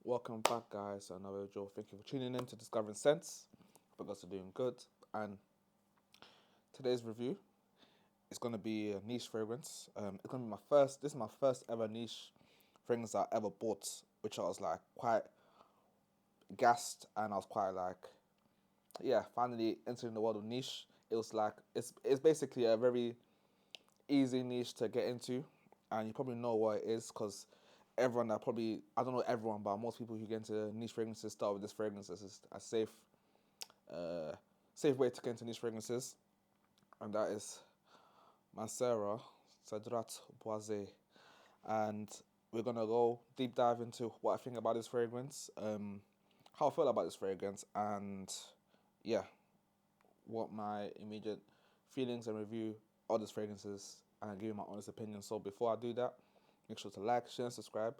Welcome back, guys, to another video. Thank you for tuning in to Discovering Sense. Hope you guys are doing good. And today's review is going to be a niche fragrance. It's going to be my first. This is my first ever niche fragrance I ever bought, which I was like quite gassed, and I was quite like, yeah, finally entering the world of niche. It was like it's basically a very easy niche to get into, and you probably know what it is because everyone that probably, I don't know everyone, but most people who get into niche fragrances start with this fragrance. This is a uh, safe way to get into niche fragrances, and that is Mancera Cedrat Boise. And we're gonna go deep dive into what I think about this fragrance, how I feel about this fragrance, and yeah, what my immediate feelings and review of this fragrance is, and give you my honest opinion. So before I do that, make sure to like, share, and subscribe.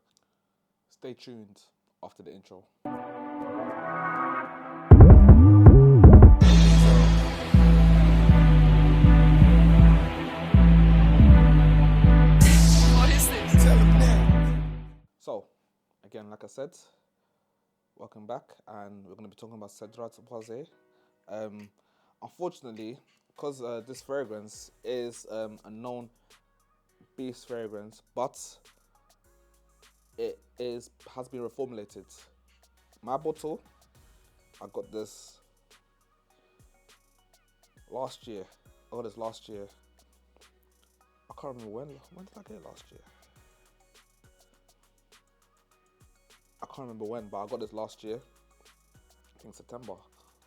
Stay tuned after the intro. What is this? Tell him now. So, again, like I said, welcome back, and we're going to be talking about Cedrat Boise. Unfortunately, because this fragrance is a known beast fragrance, but it has been reformulated. My bottle, I got this last year. I can't remember when. When did I get it last year? I can't remember when, but I got this last year. I think September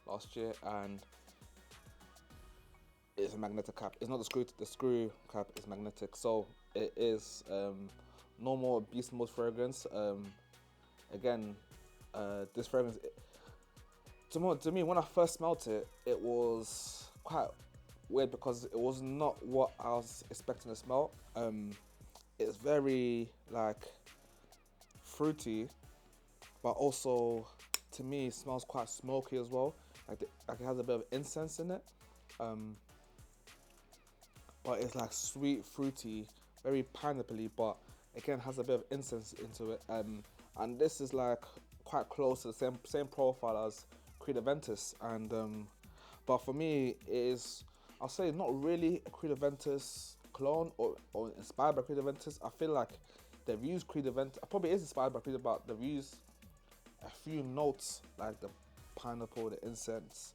last year, and it's a magnetic cap. It's not the screw. The screw cap is magnetic, so it is normal beast mode fragrance. Again, this fragrance, to me, when I first smelled it, it was quite weird because it was not what I was expecting to smell. It's very like fruity, but also to me it smells quite smoky as well. Like it has a bit of incense in it, but it's like sweet, fruity, very pineapple-y, but again has a bit of incense into it. And this is like quite close to the same profile as Creed Aventus, and but for me it is, I'll say, not really a Creed Aventus clone or inspired by Creed Aventus. I feel like they've used Creed Aventus, probably is inspired by Creed, but they've used a few notes like the pineapple, the incense,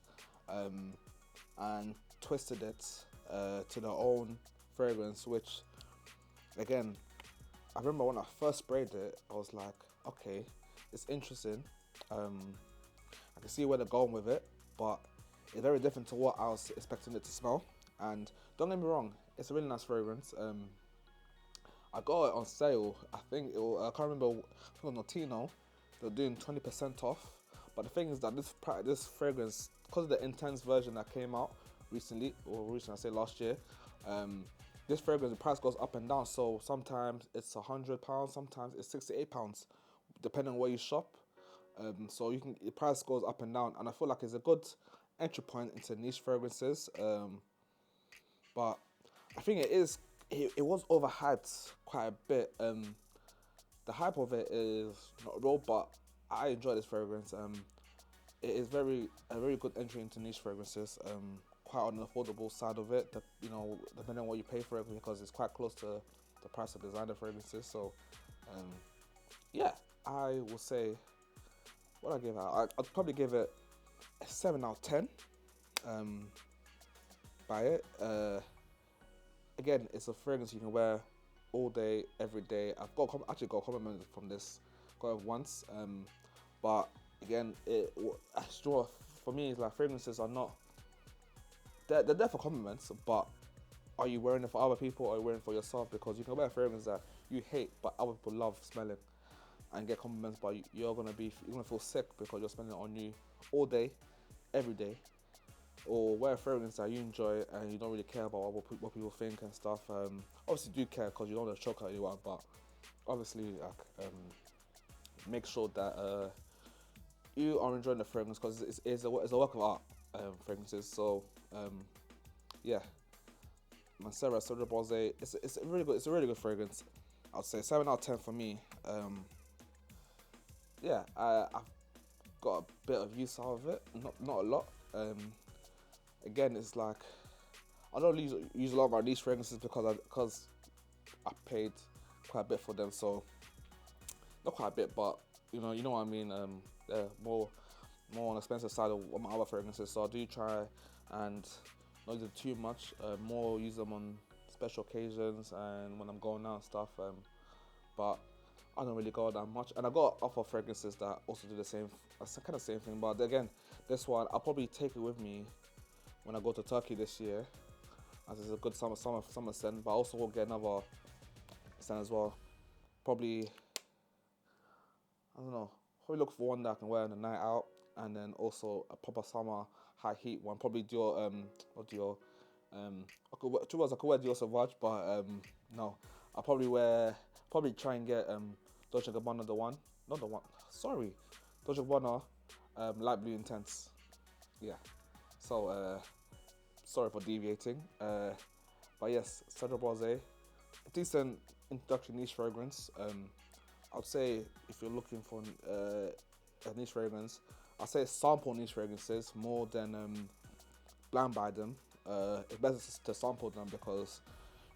and twisted it to their own fragrance, which again, I remember when I first sprayed it, I was like, okay, it's interesting. I can see where they're going with it, but it's very different to what I was expecting it to smell. And don't get me wrong, it's a really nice fragrance. I got it on sale. I think I can't remember. I think on Notino, they're doing 20% off. But the thing is that this fragrance, because of the intense version that came out recently, I say last year, this fragrance, the price goes up and down. So sometimes it's £100, sometimes it's £68, depending on where you shop. So the price goes up and down, and I feel like it's a good entry point into niche fragrances. But I think it was overhyped quite a bit. The hype of it is not real, but I enjoy this fragrance. It is a very good entry into niche fragrances. Quite on the affordable side of it, depending on what you pay for it, because it's quite close to the price of designer fragrances. So, yeah, I will say, what I give out, I'd probably give it a 7 out of 10. By it. Again, it's a fragrance you can wear all day, every day. I've actually got a compliment from this. Got it once, but again, for me, it's like fragrances are not. They're there for compliments, but are you wearing it for other people or are you wearing it for yourself? Because you can wear a fragrance that you hate, but other people love smelling, and get compliments, but you're gonna feel sick because you're smelling it on you all day, every day. Or wear a fragrance that you enjoy and you don't really care about what people think and stuff. Obviously, you do care because you don't want to choke at anyone, but obviously, make sure that you are enjoying the fragrance because it's a work of art. Fragrances. So, yeah, Mancera Cedrat Boise. It's a really good fragrance. I'd say 7 out of 10 for me. yeah, I've got a bit of use out of it, not a lot. Again, it's like I don't use a lot of my niche fragrances because I paid quite a bit for them, so not quite a bit, but you know what I mean. They're more on the expensive side of my other fragrances, so I do try and not use it too much. More use them on special occasions and when I'm going out and stuff. But I don't really go out that much. And I got other fragrances that also do the same, kind of same thing. But again, this one I'll probably take it with me when I go to Turkey this year, as it's a good summer scent. But I also will get another scent as well. Probably, I don't know. Probably look for one that I can wear on a night out, and then also a proper summer high heat one. Probably Dior, not Dior. I could wear Dior Sauvage, but no. I'll probably try and get Dolce & Gabbana not the one. Sorry, Dolce & Gabbana, light blue intense. Yeah. So sorry for deviating. But yes, Cedrat Boise, decent introduction niche fragrance. I'd say if you're looking for a niche fragrance, I'd say sample niche fragrances more than blind buy them. It's better to sample them because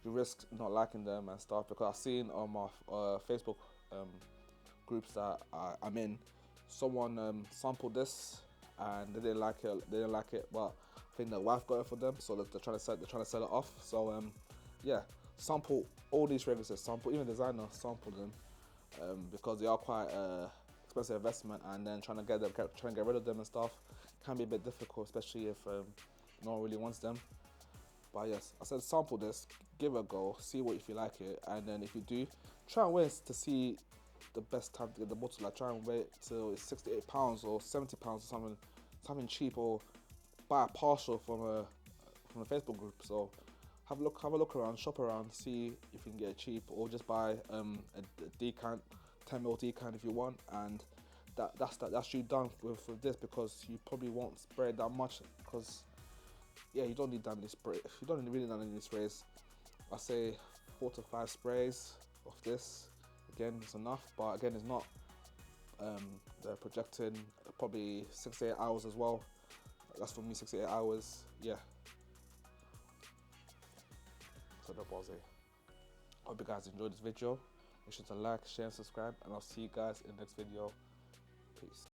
you risk not liking them and stuff. Because I've seen on my Facebook groups that I'm in, someone sampled this and they didn't like it. They didn't like it, but I think the wife got it for them, so they're trying to sell it off. So yeah, sample all these fragrances. Sample even designer sample them because they are quite expensive investment, and then trying to get rid of them and stuff can be a bit difficult, especially if no one really wants them. But yes, I said sample this, give it a go, see what if you like it, and then if you do, try and wait to see the best time to get the bottle. Like try and wait till it's £68 or £70 or something cheap, or buy a partial from a Facebook group. So have a look around, shop around, see if you can get it cheap, or just buy a decant, 10ml decant if you want, and that's you done with this, because you probably won't spray it that much, because yeah, you don't need that many spray. You don't really need that many sprays. I say 4 to 5 sprays of this. Again, it's enough, but again, it's not. They're projecting probably 6 to 8 hours as well. That's for me, 6 to 8 hours. Yeah. So that was it. Hope you guys enjoyed this video. Make sure to like, share, and subscribe, and I'll see you guys in the next video. Peace.